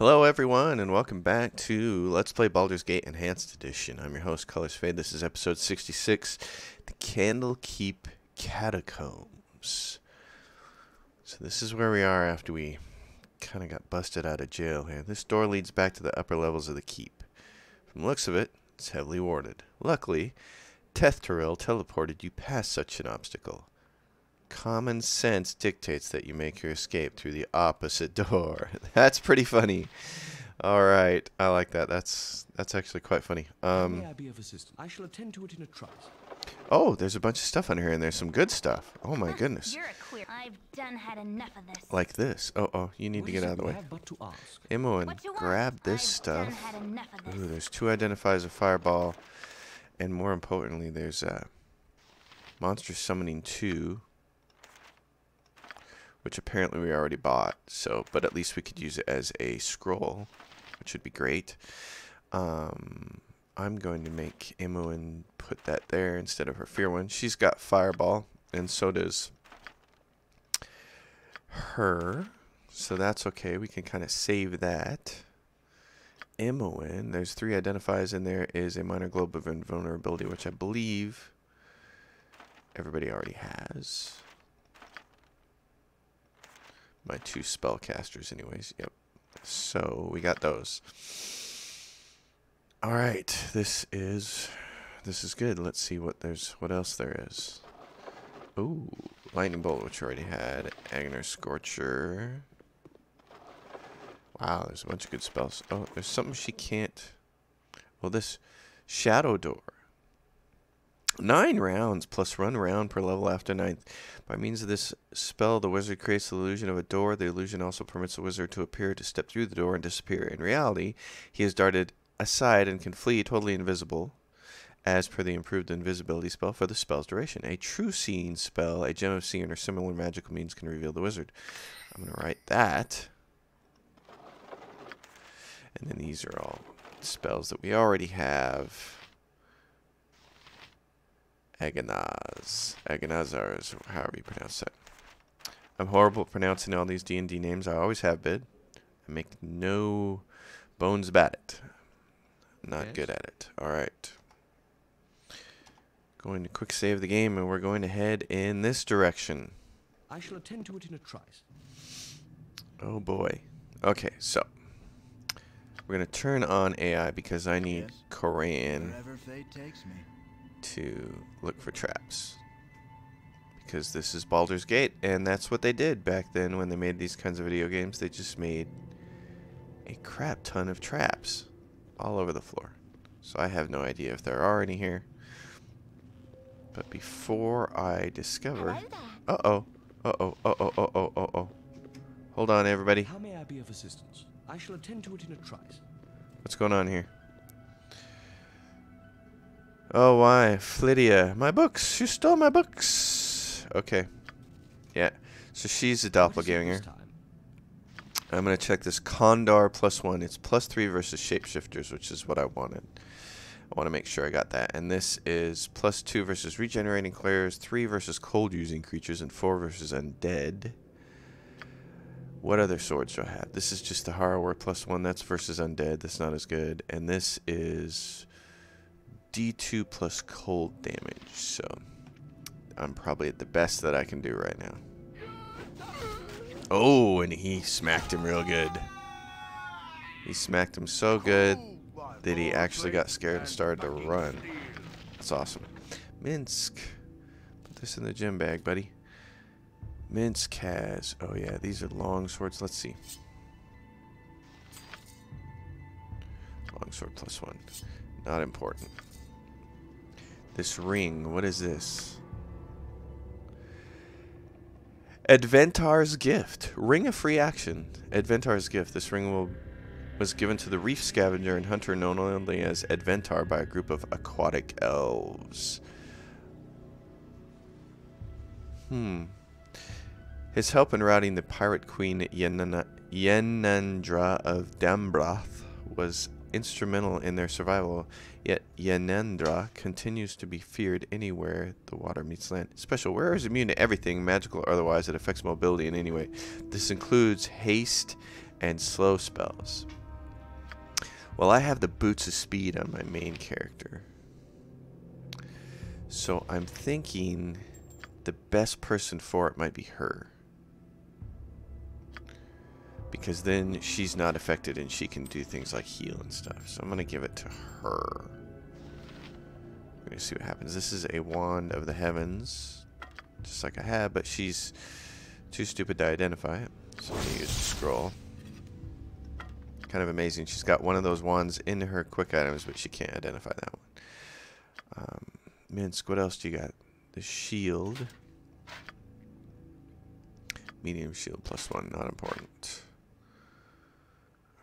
Hello everyone and welcome back to Let's Play Baldur's Gate Enhanced Edition. I'm your host, Colors Fade. This is episode 66, the Candlekeep Catacombs. So this is where we are after we kind of got busted out of jail here. This door leads back to the upper levels of the keep. From the looks of it, it's heavily warded. Luckily, Tethtoril teleported you past such an obstacle. Common sense dictates that you make your escape through the opposite door. That's pretty funny. All right, I like that. That's actually quite funny. May I be of assistance? I shall attend to it in a trice. Oh, there's a bunch of stuff on here, and there's some good stuff. Oh my goodness. You're a queer. I've done had enough of this. Like this. Oh, you need to get out of the way. Imoen, grab this stuff. Ooh, there's 2 identifiers of fireball, and more importantly, there's monster summoning 2. Which apparently we already bought, so but at least we could use it as a scroll, which would be great. I'm going to make Imoen put that there instead of her fear one. She's got fireball, and so does her, so that's okay. We can kind of save that. Imoen, there's 3 identifiers in there, is a minor globe of invulnerability, which I believe everybody already has. My 2 spellcasters anyways. Yep. So we got those. Alright, this is good. Let's see what else there is. Ooh, lightning bolt, which we already had. Agner Scorcher. Wow, there's a bunch of good spells. Oh, there's something she can't. Well, this shadow door. 9 rounds plus 1 round per level after 9th. By means of this spell, the wizard creates the illusion of a door. The illusion also permits the wizard to appear to step through the door and disappear. In reality, he is darted aside and can flee totally invisible, as per the improved invisibility spell for the spell's duration. A true seeing spell, a gem of seeing, or similar magical means can reveal the wizard. I'm going to write that. And then these are all spells that we already have. Agonazar is however you pronounce that. I'm horrible at pronouncing all these D&D names. I always have been. I make no bones about it. Not good at it. Alright. Going to quick save the game, and we're going to head in this direction. I shall attend to it in a trice. Oh boy. Okay, so we're going to turn on AI because I need Koran Wherever fate takes me. to look for traps, because this is Baldur's Gate, and that's what they did back then when they made these kinds of video games. They just made a crap ton of traps all over the floor. So I have no idea if there are any here, but before I discover uh-oh hold on everybody. How may I be of assistance? I shall attend to it in a trice. What's going on here? Oh, why? Flydia. My books. You stole my books. Okay. Yeah. So she's a doppelganger. I'm going to check this Condor +1. It's +3 versus shapeshifters, which is what I wanted. I want to make sure I got that. And this is +2 versus regenerating clairs, 3 versus cold using creatures, and 4 versus undead. What other swords do I have? This is just the Harrower +1. That's versus undead. That's not as good. And this is D2 plus cold damage, so I'm probably at the best that I can do right now. Oh, and he smacked him real good. He smacked him so good that he actually got scared and started to run. That's awesome. Minsk. Put this in the gym bag, buddy. Minsk has... Oh, yeah, these are long swords. Let's see. Longsword +1. Not important. This ring, what is this? Adventar's Gift. Ring of free action. Adventar's Gift. This ring was given to the reef scavenger and hunter known only as Adventar by a group of aquatic elves. His help in routing the pirate queen Yenandra of Dambrath was instrumental in their survival, yet Yenandra continues to be feared anywhere the water meets land. Special wearer is immune to everything, magical or otherwise, that affects mobility in any way. This includes haste and slow spells. Well, I have the Boots of Speed on my main character. So I'm thinking the best person for it might be her. Because then she's not affected and she can do things like heal and stuff. So I'm going to give it to her. We're going to see what happens. This is a Wand of the Heavens. Just like I have, but she's too stupid to identify it. So I'm going to use the scroll. Kind of amazing. She's got one of those wands in her quick items, but she can't identify that one. Minsk, what else do you got? The shield. Medium shield +1, not important.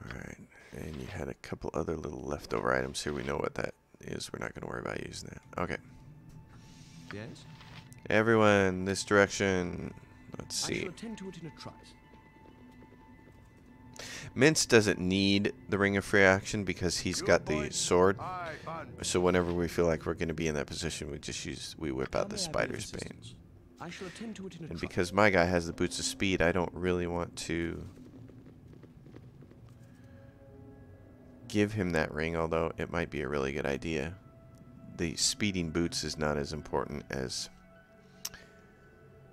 Alright, and you had a couple other little leftover items here. We know what that is. We're not going to worry about using that. Okay. Yes? Everyone, this direction. Let's see. I shall attend to it in a trice. Mince doesn't need the Ring of Free Action because he's got the sword. So whenever we feel like we're going to be in that position, we whip out the Spider's Bane. I shall attend to it in a And because my guy has the Boots of Speed, I don't really want to give him that ring, although it might be a really good idea. The speeding boots is not as important as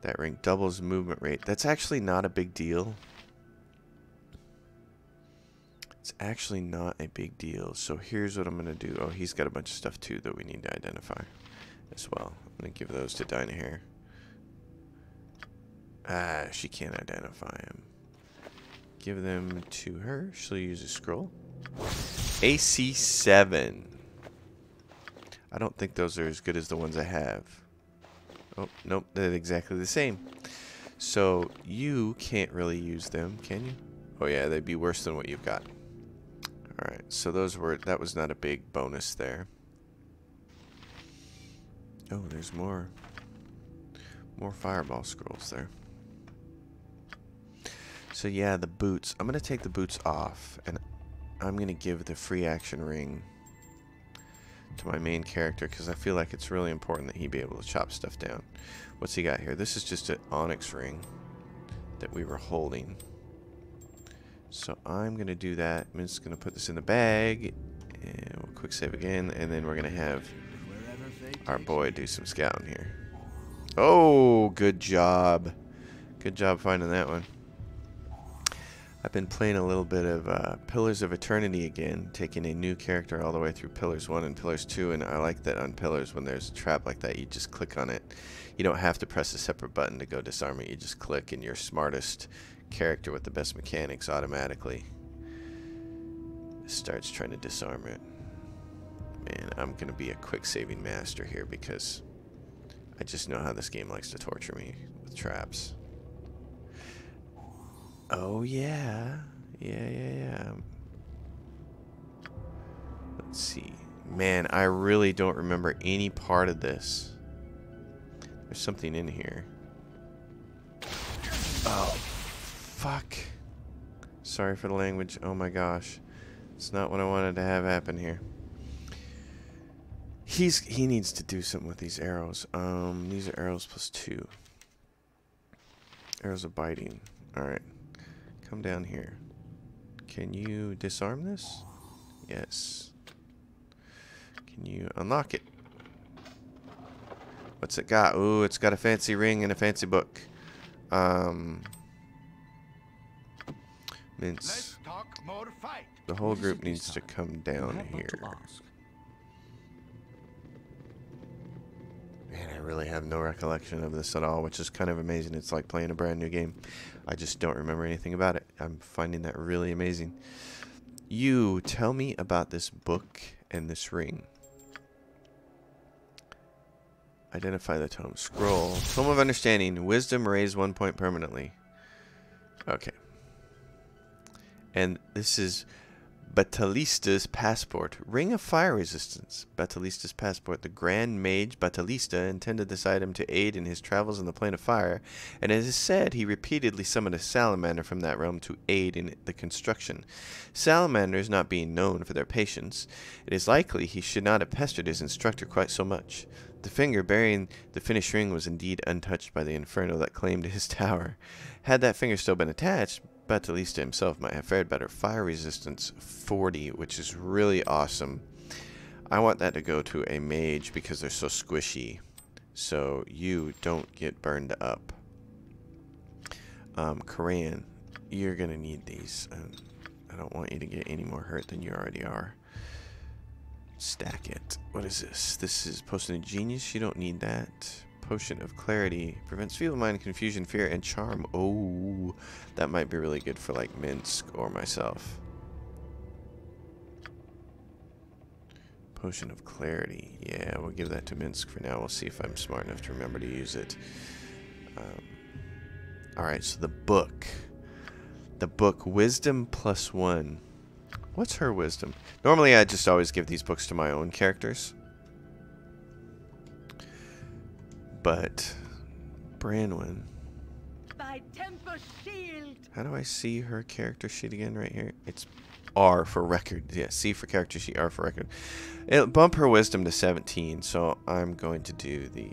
that ring. Doubles movement rate. That's actually not a big deal. It's actually not a big deal. So here's what I'm going to do. Oh, he's got a bunch of stuff too that we need to identify as well. I'm going to give those to Dinah here. Ah, she can't identify him. Give them to her. She'll use a scroll. AC 7. I don't think those are as good as the ones I have. Oh, nope, they're exactly the same. So you can't really use them, can you? Oh yeah, they'd be worse than what you've got. Alright, so that was not a big bonus there. Oh, there's more fireball scrolls there. So yeah, the boots. I'm going to take the boots off, and I'm going to give the free action ring to my main character because I feel like it's really important that he be able to chop stuff down. What's he got here? This is just an onyx ring that we were holding. So I'm going to do that. I'm just going to put this in the bag, and we'll quick save again, and then we're going to have our boy do some scouting here. Oh, good job. Good job finding that one. I've been playing a little bit of Pillars of Eternity again, taking a new character all the way through Pillars 1 and Pillars 2, and I like that on Pillars when there's a trap like that, you just click on it. You don't have to press a separate button to go disarm it. You just click, and your smartest character with the best mechanics automatically starts trying to disarm it. Man, I'm going to be a quick saving master here because I just know how this game likes to torture me with traps. Oh, yeah. Yeah. Let's see. Man, I really don't remember any part of this. There's something in here. Oh, fuck. Sorry for the language. Oh, my gosh. It's not what I wanted to have happen here. He needs to do something with these arrows. These are arrows +2. Arrows of biting. Alright. Come down here. Can you disarm this? Yes. Can you unlock it? What's it got? Ooh, it's got a fancy ring and a fancy book. Mince. The whole group needs to come down here. Man, I really have no recollection of this at all, which is kind of amazing. It's like playing a brand new game. I just don't remember anything about it. I'm finding that really amazing. You tell me about this book and this ring. Identify the tome. Scroll. Tome of Understanding. Wisdom raise 1 point permanently. Okay. And this is Batalista's Passport. Ring of Fire Resistance. Batalista's Passport. The Grand Mage Batalista intended this item to aid in his travels in the Plane of Fire, and it is said he repeatedly summoned a salamander from that realm to aid in the construction. Salamanders not being known for their patience, it is likely he should not have pestered his instructor quite so much. The finger bearing the finished ring was indeed untouched by the inferno that claimed his tower. Had that finger still been attached, Batalista himself might have fared better. Fire resistance 40, which is really awesome. I want that to go to a mage because they're so squishy. So you don't get burned up. Korean, you're going to need these. I don't want you to get any more hurt than you already are. Stack it. What is this? This is Potion of Genius. You don't need that. Potion of Clarity. Prevents feeble mind, confusion, fear, and charm. Oh, that might be really good for like Minsk or myself. Potion of Clarity. Yeah, we'll give that to Minsk for now. We'll see if I'm smart enough to remember to use it. Alright, so the book. The book, Wisdom +1. What's her wisdom? Normally I just always give these books to my own characters. But Branwen. How do I see her character sheet again right here? It's R for record. Yeah, C for character sheet, R for record. It'll bump her wisdom to 17, so I'm going to do the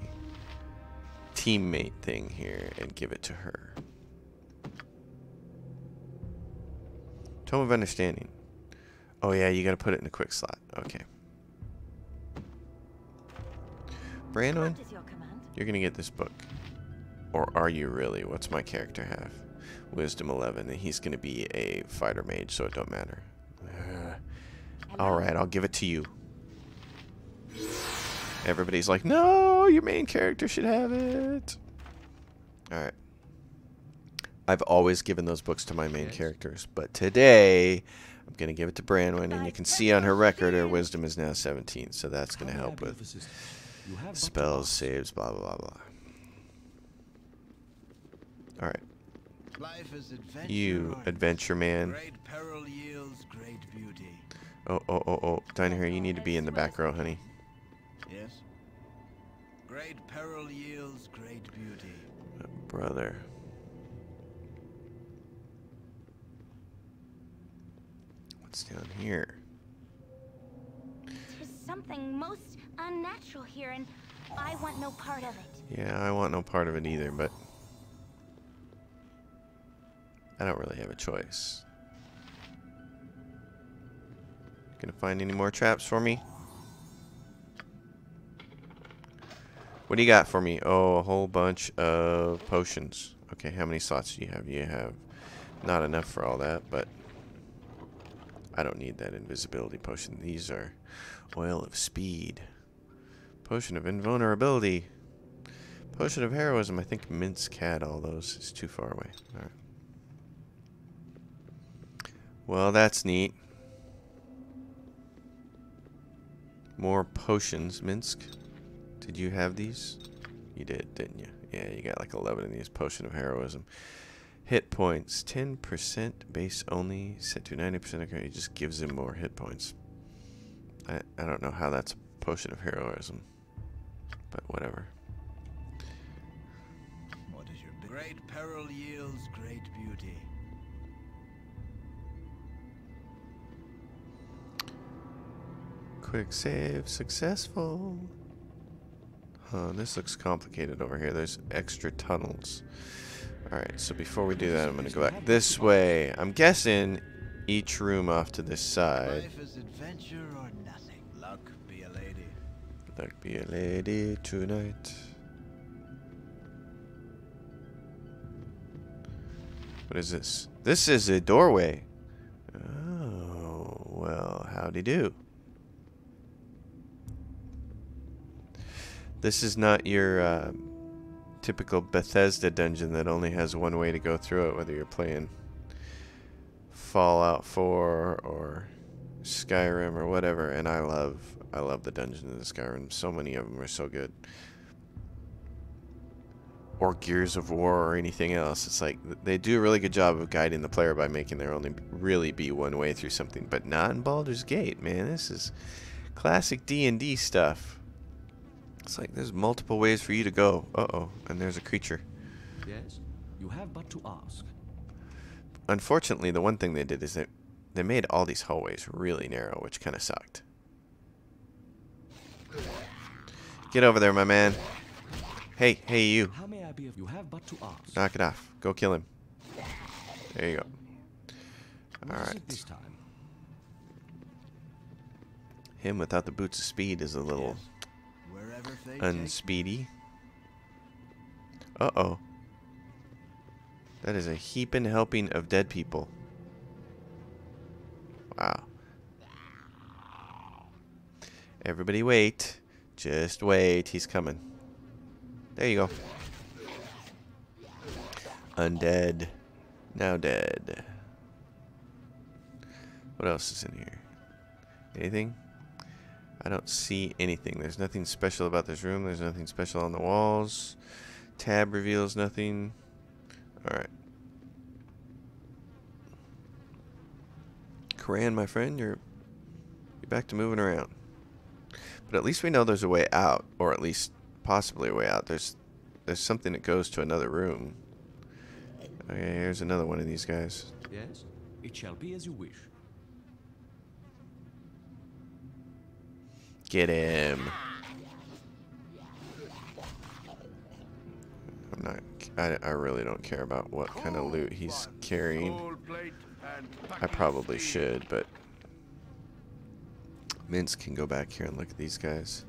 teammate thing here and give it to her. Tome of Understanding. Oh yeah, you gotta put it in a quick slot. Okay. Branwen, you're gonna get this book. Or are you really? What's my character have? Wisdom 11, and he's gonna be a fighter mage, so it don't matter. Alright, I'll give it to you. Everybody's like, no, your main character should have it. Alright. I've always given those books to my main characters, but today I'm going to give it to Branwen, and you can see on her record her wisdom is now 17, so that's going to help with spells, saves, blah, blah, blah, blah. Alright. You, adventure man. Oh. Down here, you need to be in the back row, honey. Yes. Great peril yields great beauty. Brother. What's down here? There's something most unnatural here, and I want no part of it. Yeah, I want no part of it either, but I don't really have a choice. Gonna find any more traps for me? What do you got for me? Oh, a whole bunch of potions. Okay, how many slots do you have? You have not enough for all that, but I don't need that invisibility potion. These are oil of speed. Potion of invulnerability. Potion of heroism. I think Minsk had all those. It's too far away. Alright. Well, that's neat. More potions. Minsk. Did you have these? You did, didn't you? Yeah, you got like 11 of these. Potion of heroism. Hit points. 10% base only. Set to 90%. Okay, it just gives him more hit points. I don't know how that's a potion of heroism. But whatever. What is your great peril yields great beauty. Quick save successful. Huh, this looks complicated over here. There's extra tunnels. Alright, so before we do that, I'm going to go back this way. I'm guessing each room off to this side. Life is adventure or nothing. Luck be a lady. Luck be a lady tonight. What is this? This is a doorway. Oh, well, howdy do. This is not your typical Bethesda dungeon that only has one way to go through it, whether you're playing Fallout 4 or Skyrim or whatever. And I love the dungeons in the Skyrim. So many of them are so good. Or Gears of War or anything else. It's like they do a really good job of guiding the player by making there only really be one way through something, but not in Baldur's Gate, man. This is classic D&D stuff. It's like there's multiple ways for you to go. Uh-oh, and there's a creature. Yes, you have but to ask. Unfortunately, the one thing they did is that they made all these hallways really narrow, which kind of sucked. Get over there, my man. Hey, you. How may I be of you have but to ask? Knock it off. Go kill him. There you go. What is it Alright. this time? Him without the boots of speed is a little Wherever fate takes unspeedy. Uh-oh. That is a heaping helping of dead people. Wow. Everybody wait. Just wait. He's coming. There you go. Undead. Now dead. What else is in here? Anything? I don't see anything. There's nothing special about this room. There's nothing special on the walls. Tab reveals nothing. Alright. Koran, my friend, you're back to moving around. But at least we know there's a way out, or at least possibly a way out. There's something that goes to another room. Okay, here's another one of these guys. Yes, it shall be as you wish. Get him. I really don't care about what kind of loot he's carrying. I probably should, but Mince can go back here and look at these guys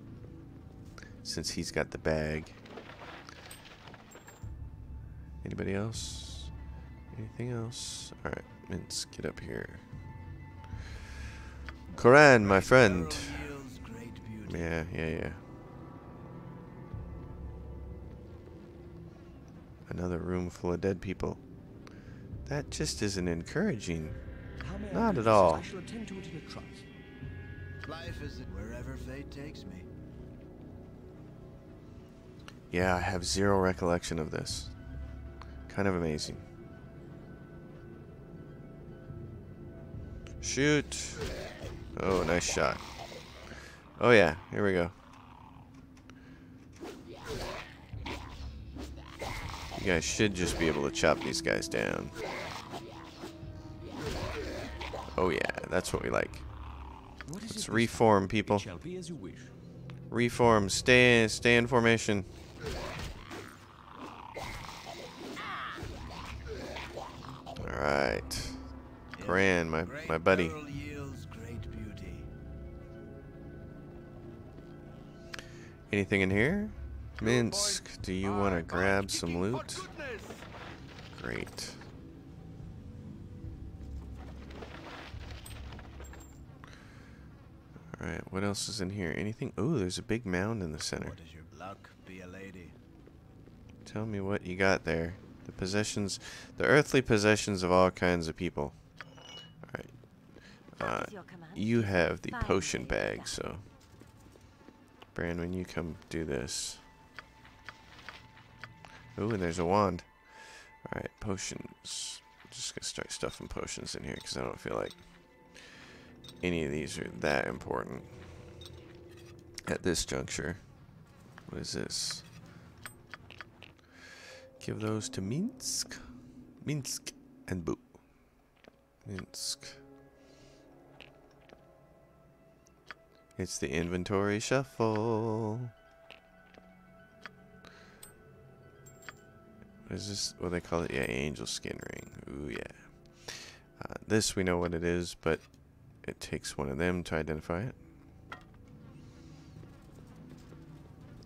since he's got the bag. Anybody else? Anything else? Alright, Mince, get up here. Koran, my friend. Yeah. Another room full of dead people. That just isn't encouraging. Not at all. I shall attend to it in a trice. Life is wherever fate takes me. Yeah, I have zero recollection of this. Kind of amazing. Shoot. Oh, nice shot. Oh yeah, here we go. You guys should just be able to chop these guys down. Oh yeah, that's what we like. Let's reform, people. Shall be as you wish. Reform. Stay in formation. All right, Gran, my buddy. Anything in here? Minsk, do you want to grab some loot? Great. Alright, what else is in here? Anything? Ooh, there's a big mound in the center. What is your luck? Be a lady. Tell me what you got there. The possessions, the earthly possessions of all kinds of people. Alright. You have the potion bag, so Brandon, you come do this. Ooh, and there's a wand. Alright, potions. I'm just gonna start stuffing potions in here because I don't feel like any of these are that important at this juncture. What is this? Give those to Minsk. Minsk and Boo. Minsk. It's the inventory shuffle. What is this? What they call it? Yeah, angel skin ring. Ooh, yeah. This we know what it is, but it takes one of them to identify it.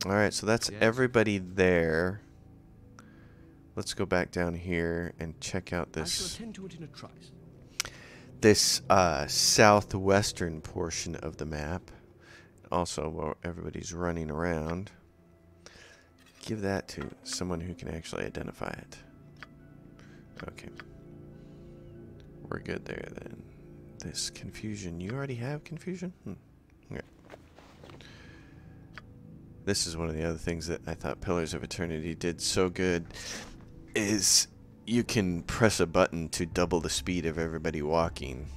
Alright, so that's everybody there. Let's go back down here and check out this. I shall attend to it in a trice. This southwestern portion of the map. Also, while everybody's running around, give that to someone who can actually identify it. Okay. We're good there then. This confusion. You already have confusion? Okay. This is one of the other things that I thought Pillars of Eternity did so good, is you can press a button to double the speed of everybody walking.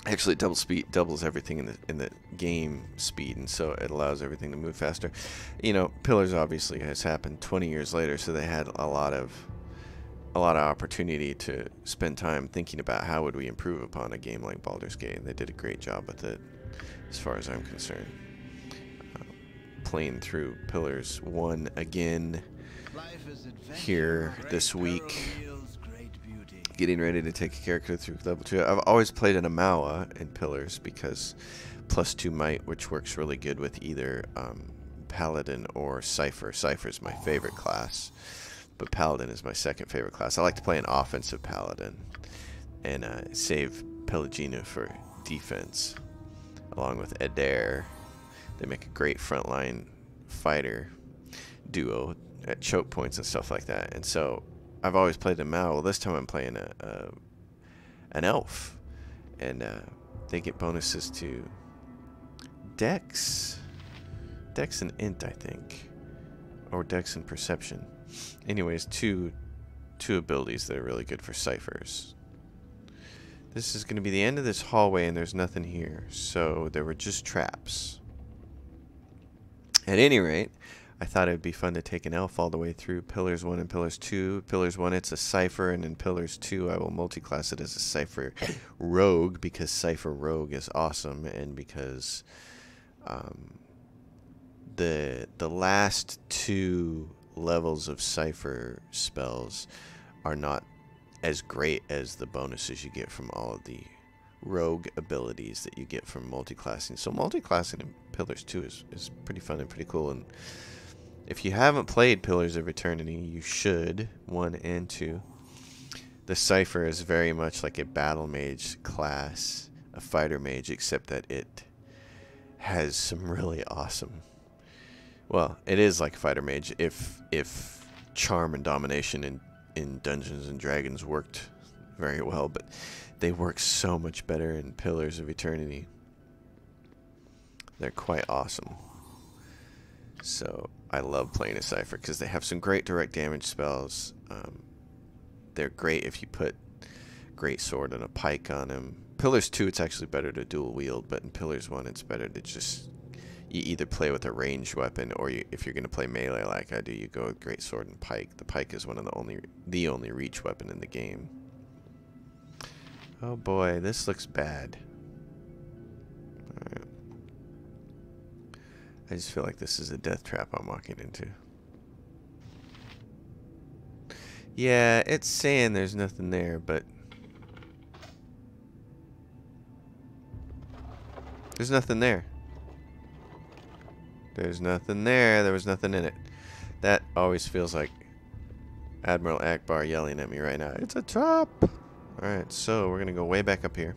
Actually, doubles everything in the game speed, and so it allows everything to move faster. You know, Pillars obviously has happened 20 years later, so they had a lot of opportunity to spend time thinking about how would we improve upon a game like Baldur's Gate, and they did a great job with it, as far as I'm concerned. Playing through Pillars 1 again here this week. getting ready to take a character through level 2. I've always played an Amawa in Pillars because +2 might, which works really good with either Paladin or Cypher. Cypher is my favorite class, but Paladin is my second favorite class. I like to play an offensive Paladin and save Pelagina for defense, along with Adair. They make a great frontline fighter duo at choke points and stuff like that. And so I've always played a Mao. Well, this time I'm playing an elf, and they get bonuses to Dex and Int, I think, or Dex and Perception. Anyways, two abilities that are really good for ciphers. This is going to be the end of this hallway, and there's nothing here, so there were just traps. At any rate, I thought it would be fun to take an elf all the way through Pillars 1 and Pillars 2. Pillars 1, it's a Cypher, and in Pillars 2, I will multi-class it as a Cypher Rogue, because Cypher Rogue is awesome, and because the last 2 levels of Cypher spells are not as great as the bonuses you get from all of the rogue abilities that you get from multi-classing. So multi-classing in Pillars 2 is pretty fun and pretty cool, and if you haven't played Pillars of Eternity, you should, 1 and 2. The Cypher is very much like a battle mage class, a fighter mage, except that it has some really awesome... Well, it is like a fighter mage if charm and domination in Dungeons and Dragons worked very well, but they work so much better in Pillars of Eternity. They're quite awesome. So I love playing a Cypher because they have some great direct damage spells. They're great if you put Great Sword and a Pike on them. Pillars 2, it's actually better to dual wield, but in Pillars 1, it's better to just... You either play with a ranged weapon, or if you're going to play melee like I do, you go with Great Sword and Pike. The Pike is one of the only reach weapon in the game. Oh boy, this looks bad. Alright. I just feel like this is a death trap I'm walking into. Yeah, it's saying there's nothing there, but there's nothing there. There's nothing there. There was nothing in it. That always feels like Admiral Akbar yelling at me right now. It's a trap! Alright, so we're going to go way back up here.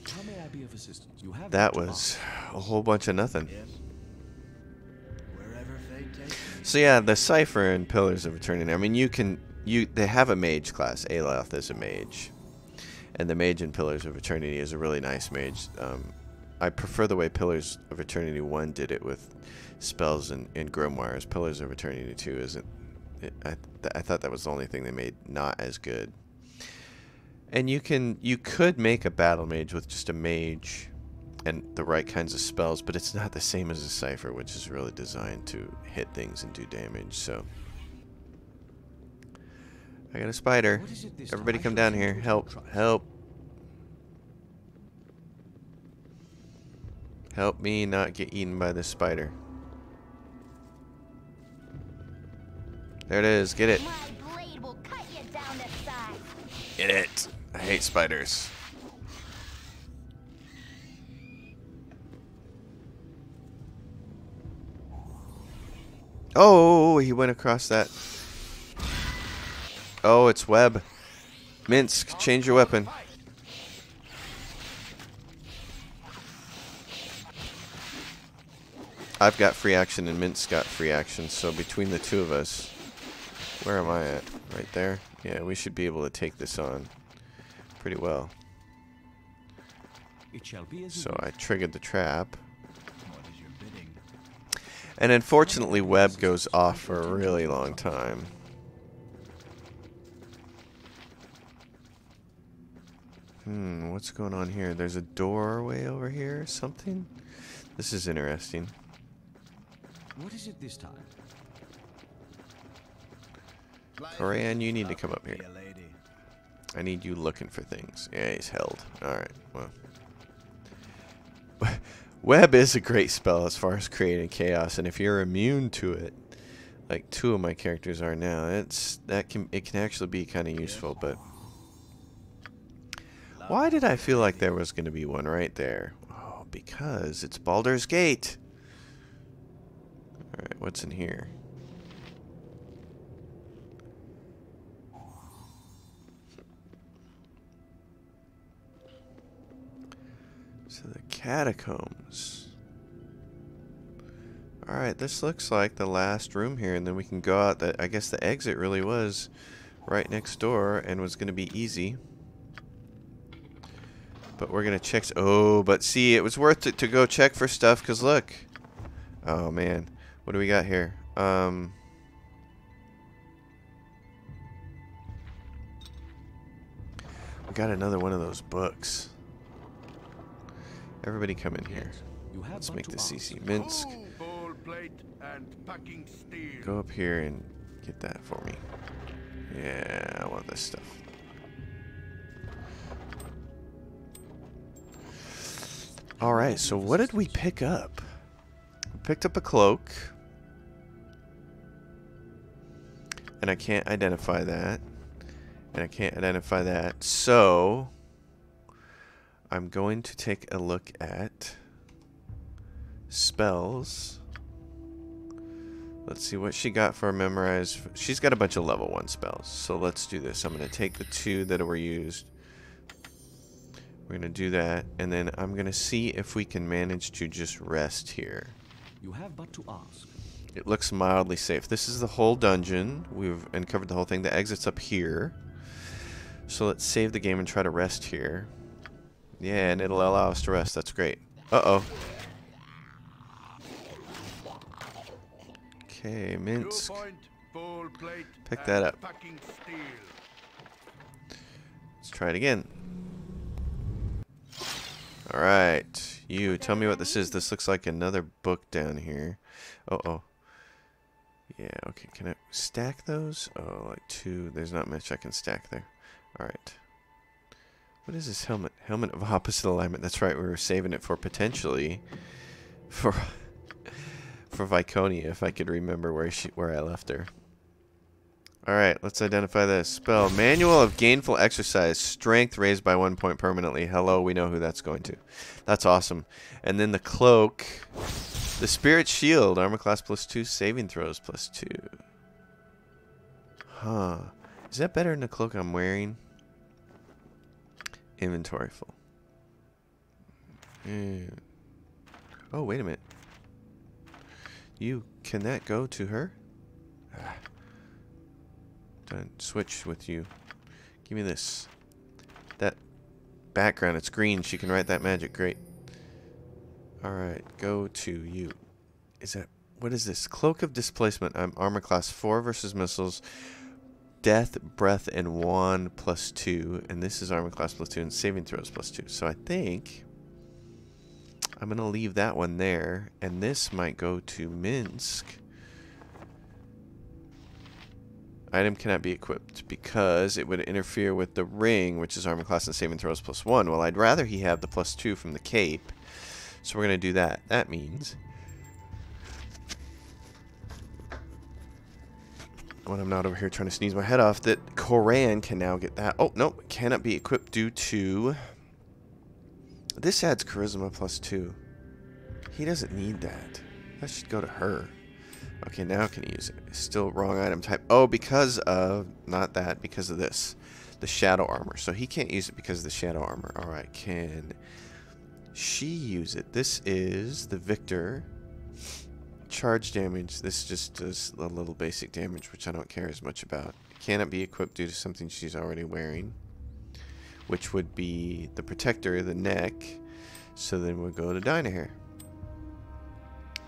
How may I be of assistance? You have That was a whole bunch of nothing. Yes. Wherever fate takes me. So yeah, the Cypher and Pillars of Eternity. I mean, they have a mage class. Aloth is a mage. And the mage in Pillars of Eternity is a really nice mage. I prefer the way Pillars of Eternity 1 did it with spells and grimoires. Pillars of Eternity 2 isn't. I thought that was the only thing they made not as good. And you could make a battle mage with just a mage and the right kinds of spells, but it's not the same as a Cypher, which is really designed to hit things and do damage. So I got a spider. Everybody come down here. Help. Help. Help me not get eaten by this spider. There it is. Get it. My blade will cut you down to size. Get it. I hate spiders. Oh, he went across that. Oh, it's web. Minsk, change your weapon. I've got free action and Mint's got free action, so between the two of us, where am I at? Right there? Yeah, we should be able to take this on pretty well. It shall be as So I triggered the trap. What is your bidding? And unfortunately, web goes off for a really long time. What's going on here? There's a doorway over here or something? This is interesting. What is it this time? Koran, you need to come up here. Be a lady. I need you looking for things. Yeah, he's held. Alright, well. Web is a great spell as far as creating chaos, and if you're immune to it, like 2 of my characters are now, it can actually be kind of useful, but Why did I feel like there was going to be one right there? Oh, because it's Baldur's Gate. Alright, what's in here? So the Catacombs. Alright, this looks like the last room here, and then we can go out. I guess the exit really was right next door and was going to be easy. But we're going to check. Oh, but see, it was worth it to go check for stuff, because look. Oh, man. What do we got here? We got another one of those books. Everybody come in here. Let's make the CC Minsk. Go up here and get that for me. Yeah, I want this stuff. Alright, so what did we pick up? We picked up a cloak. And I can't identify that. And I can't identify that. So I'm going to take a look at spells. Let's see what she got for memorize. She's got a bunch of level 1 spells. So let's do this. I'm going to take the 2 that were used. We're going to do that. And then I'm going to see if we can manage to just rest here. You have but to ask. It looks mildly safe. This is the whole dungeon. We've uncovered the whole thing. The exit's up here. So let's save the game and try to rest here. Yeah, and it'll allow us to rest. That's great. Uh-oh. Okay, Minsk. Pick that up. Let's try it again. Alright. You, tell me what this is. This looks like another book down here. Uh-oh. Yeah, okay. Can I stack those? Oh, like 2. There's not much I can stack there. Alright. What is this helmet? Helmet of opposite alignment. That's right, we were saving it for potentially for Viconia, if I could remember where I left her. Alright, let's identify this. Spell. Manual of Gainful Exercise. Strength raised by 1 point permanently. Hello, we know who that's going to. That's awesome. And then the cloak. The Spirit Shield. Armor class +2. Saving throws +2. Huh. Is that better than the cloak I'm wearing? Inventory full. And oh, wait a minute. Can that go to her? Done. Switch with you. Give me this. That background, it's green. She can write that magic. Great. Alright, go to you. What is this? Cloak of Displacement. I'm armor class 4 versus missiles. Death, breath, and wand +2. And this is armor class +2 and saving throws +2. So I think I'm going to leave that one there. And this might go to Minsk. Item cannot be equipped because it would interfere with the ring, which is armor class and saving throws +1. Well, I'd rather he have the +2 from the cape. So we're going to do that. That means when I'm not over here trying to sneeze my head off, that Koran can now get that. Oh, no, cannot be equipped due to... This adds charisma +2. He doesn't need that. That should go to her. Okay, now can he use it? Still wrong item type. Oh, because of... Not that, because of this. The shadow armor. So he can't use it because of the shadow armor. Alright, can she use it? This is the Victor. Charge damage. This just does a little basic damage, which I don't care as much about. It cannot be equipped due to something she's already wearing, which would be the protector, the neck. So then we'll go to Dynahair.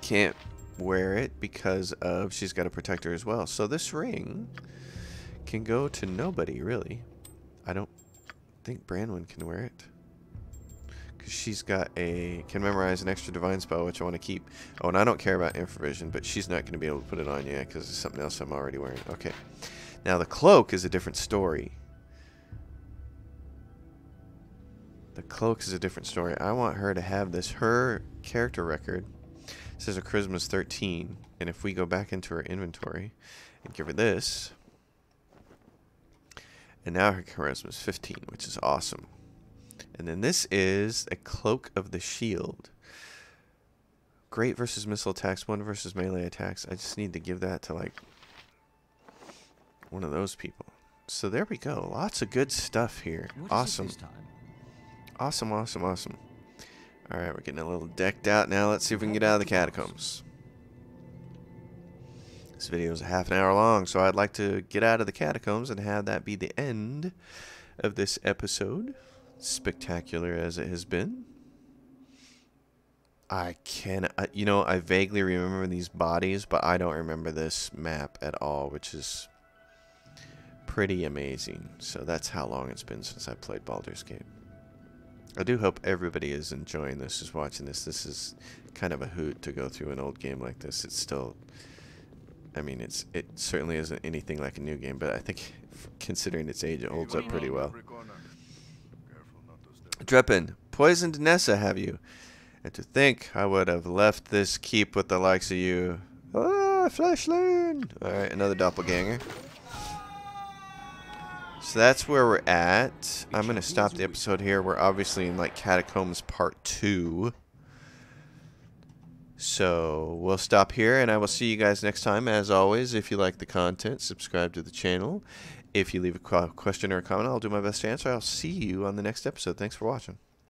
Can't wear it because of she's got a protector as well. So this ring can go to nobody, really. I don't think Branwen can wear it. She's got can memorize an extra divine spell, which I want to keep. Oh, and I don't care about infravision, but she's not going to be able to put it on yet because it's something else I'm already wearing. Okay. Now, the cloak is a different story. The cloak is a different story. I want her to have this. Her character record says her charisma is 13. And if we go back into her inventory and give her this, and now her charisma is 15, which is awesome. And then this is a Cloak of the Shield. Great versus missile attacks, 1 versus melee attacks. I just need to give that to like one of those people. So there we go. Lots of good stuff here. Awesome. Awesome, awesome, awesome. Alright, we're getting a little decked out now. Let's see if we can get out of the catacombs. This video is a half an hour long, so I'd like to get out of the catacombs and have that be the end of this episode. Spectacular as it has been. You know, I vaguely remember these bodies, but I don't remember this map at all, which is pretty amazing. So that's how long it's been since I played Baldur's Gate. I do hope everybody is enjoying this, is watching this. This is kind of a hoot to go through an old game like this. It's still, I mean, it certainly isn't anything like a new game, but I think considering its age, it holds up pretty well. Dreppin, poisoned Nessa, have you? And to think I would have left this keep with the likes of you. Ah, Flashland! Alright, another doppelganger. So that's where we're at. I'm going to stop the episode here. We're obviously in like Catacombs Part 2. So we'll stop here, and I will see you guys next time. As always, if you like the content, subscribe to the channel. If you leave a question or a comment, I'll do my best to answer. I'll see you on the next episode. Thanks for watching.